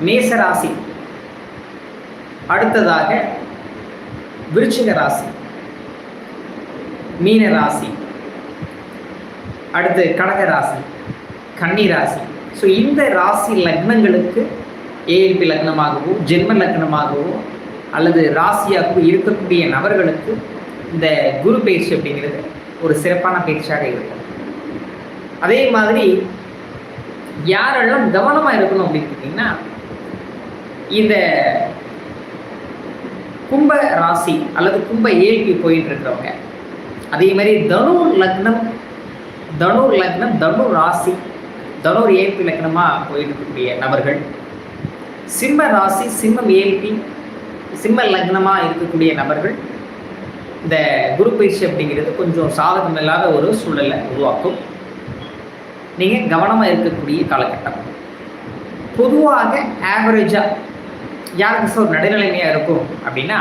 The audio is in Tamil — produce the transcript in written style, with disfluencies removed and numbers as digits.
மேச ராசி, அடுத்ததாக விருச்சிக ராசி, மீன ராசி, அடுத்து கடக ராசி, கன்னி ராசி. ஸோ இந்த ராசி லக்னங்களுக்கு ஏஎல்பி லக்னமாகவோ ஜென்ம லக்னமாகவோ அல்லது ராசியாகவோ இருக்கக்கூடிய நபர்களுக்கு இந்த குரு பயிற்சி அப்படிங்கிறது ஒரு சிறப்பான பயிற்சியாக இருக்கும். அதே மாதிரி யாரெல்லாம் கவனமாக இருக்கணும் அப்படின்னு கேட்டிங்கன்னா, இந்த கும்ப ராசி அல்லது கும்ப ஏஎல்பி போயிட்டு இருக்கிறவங்க, அதே மாதிரி தனு லக்னம், தனு ராசி, தனு ஏஎல்பி லக்னமாக போயிட்டு இருக்கக்கூடிய நபர்கள், சிம்ம ராசி, சிம்மம் ஏஎல்பி, சிம்ம லக்னமாக இருக்கக்கூடிய நபர்கள் இந்த குரு பயிற்சி அப்படிங்கிறது கொஞ்சம் சாதகம் இல்லாத ஒரு சூழலை உருவாக்கும். நீங்கள் கவனமாக இருக்கக்கூடிய காலகட்டம். பொதுவாக ஆவரேஜாக யாருக்கு ஒரு நடுநிலைமையாக இருக்கும் அப்படின்னா